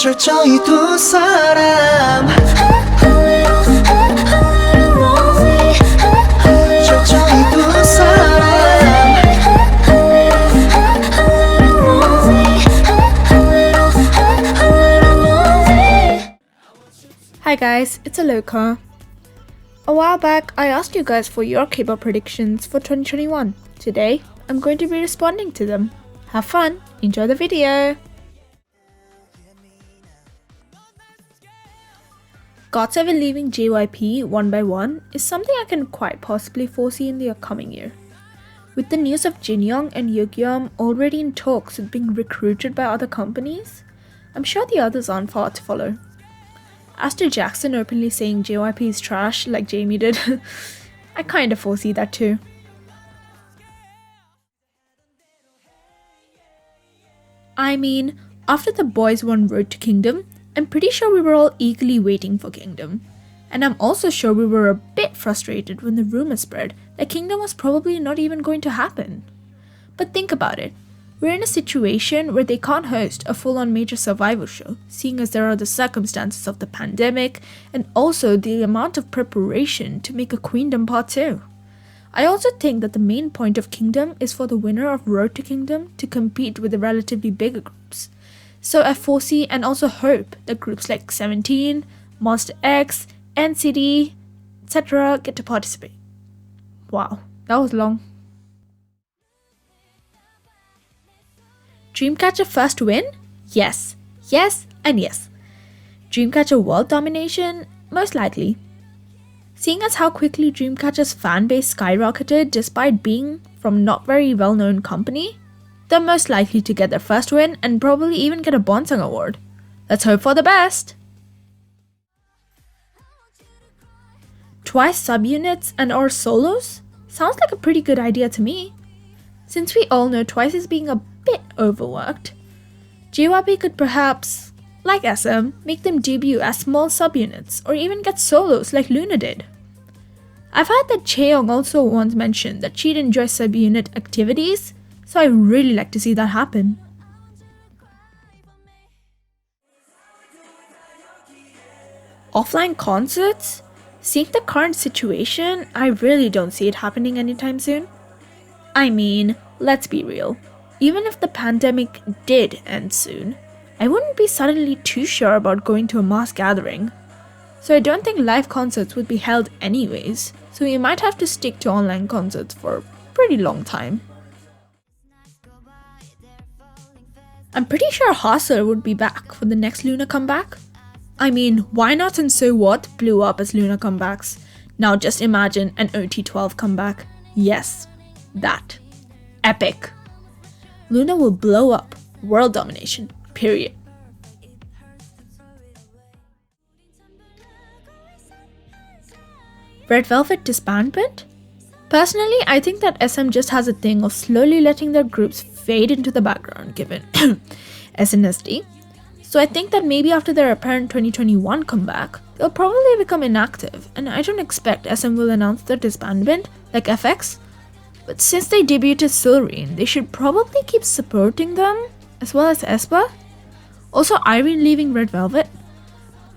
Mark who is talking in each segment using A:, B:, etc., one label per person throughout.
A: 철저히 두 사람 철저히 두 사람
B: Hi guys, it's Aloka. A while back, I asked you guys for your K-pop predictions for 2021. Today, I'm going to be responding to them. Have fun, enjoy the video! GOT7 leaving JYP one by one is something I can quite possibly foresee in the upcoming year. With the news of Jinyoung and Yeogyum already in talks with being recruited by other companies, I'm sure the others aren't far to follow. Aster Jackson openly saying JYP is trash like Jamie did, I kinda foresee that too. I mean, after the boys won Road to Kingdom, I'm pretty sure we were all eagerly waiting for Kingdom. And I'm also sure we were a bit frustrated when the rumor spread that Kingdom was probably not even going to happen. But think about it. We're in a situation where they can't host a full-on major survival show, seeing as there are the circumstances of the pandemic and also the amount of preparation to make a Queendom Part 2. I also think that the main point of Kingdom is for the winner of Road to Kingdom to compete with the relatively bigger groups. So I foresee and also hope that groups like 17, MONSTA X, NCT, etc. get to participate. Wow, that was long. Dreamcatcher first win? Yes, yes, and yes. Dreamcatcher world domination? Most likely. Seeing as how quickly Dreamcatcher's fanbase skyrocketed despite being from not very well-known company, they're most likely to get their first win and probably even get a Bonsang award. Let's hope for the best! Twice subunits and or solos? Sounds like a pretty good idea to me. Since we all know Twice is being a bit overworked, JYP could perhaps, like SM, make them debut as small subunits or even get solos like LOONA did. I've heard that Chaeyoung also once mentioned that she'd enjoy subunit activities, so I really like to see that happen. Offline concerts? Seeing the current situation, I really don't see it happening anytime soon. I mean, let's be real. Even if the pandemic did end soon, I wouldn't be suddenly too sure about going to a mass gathering. So I don't think live concerts would be held anyways, so we might have to stick to online concerts for a pretty long time. I'm pretty sure Hustle would be back for the next LOONA comeback. I mean, why not and So What blew up as LOONA comebacks? Now just imagine an OT12 comeback. Yes, that. Epic. LOONA will blow up. World domination. Period. Red Velvet disbandment? Personally, I think that SM just has a thing of slowly letting their groups fade into the background given SNSD. So I think that maybe after their apparent 2021 comeback, they'll probably become inactive, and I don't expect SM will announce their disbandment like FX. But since they debuted Silrine, they should probably keep supporting them, as well as Aespa. Also, Irene leaving Red Velvet.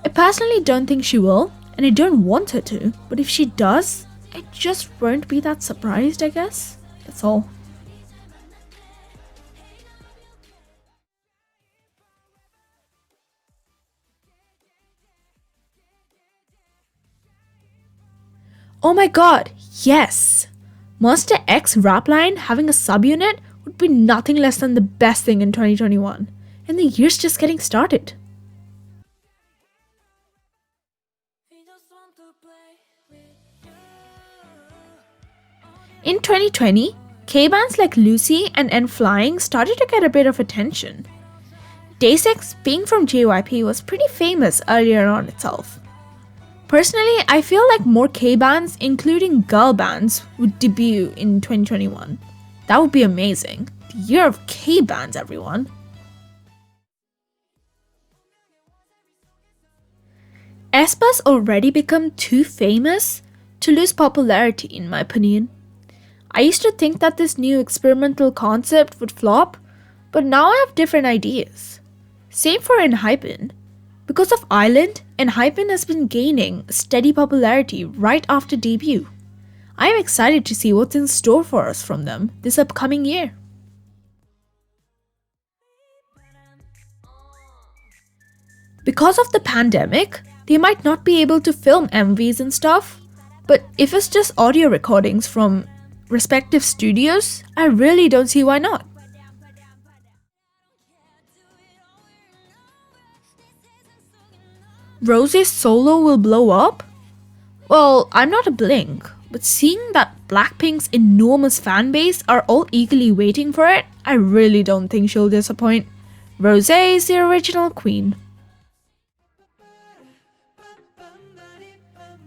B: I personally don't think she will, and I don't want her to, but if she does, I just won't be that surprised, I guess. That's all. Oh my god, yes! MONSTA X rap line having a subunit would be nothing less than the best thing in 2021, and the year's just getting started. In 2020, K-bands like Lucy and N-Flying started to get a bit of attention. Day6, being from JYP, was pretty famous earlier on itself. Personally, I feel like more K-bands, including girl bands, would debut in 2021. That would be amazing. The year of K-bands, everyone. Aespa's already become too famous to lose popularity, in my opinion. I used to think that this new experimental concept would flop, but now I have different ideas. Same for ENHYPEN. Because of Island, ENHYPEN has been gaining steady popularity right after debut. I am excited to see what's in store for us from them this upcoming year. Because of the pandemic, they might not be able to film MVs and stuff, but if it's just audio recordings from respective studios, I really don't see why not. Rosé's solo will blow up? Well, I'm not a Blink, but seeing that Blackpink's enormous fanbase are all eagerly waiting for it, I really don't think she'll disappoint. Rosé is the original queen.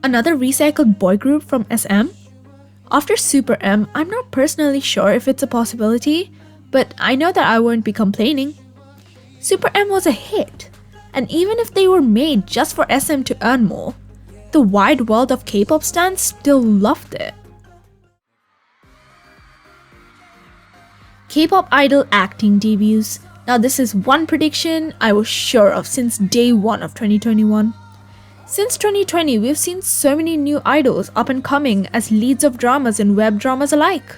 B: Another recycled boy group from SM? After SuperM, I'm not personally sure if it's a possibility, but I know that I won't be complaining. SuperM was a hit, and even if they were made just for SM to earn more, the wide world of K-pop stans still loved it. K-pop idol acting debuts. Now this is one prediction I was sure of since day one of 2021. Since 2020, we've seen so many new idols up and coming as leads of dramas and web dramas alike.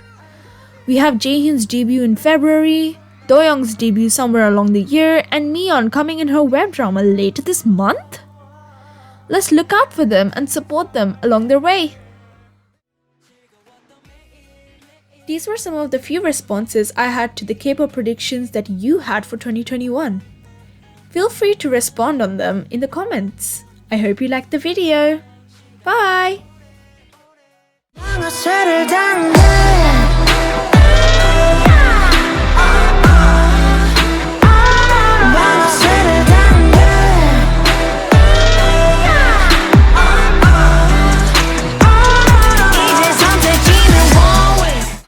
B: We have Jaehyun's debut in February, Doyoung's debut somewhere along the year, and Neon coming in her web drama later this month? Let's look out for them and support them along their way. These were some of the few responses I had to the K-pop predictions that you had for 2021. Feel free to respond on them in the comments. I hope you liked the video. Bye!
A: 방아쇠를 당겨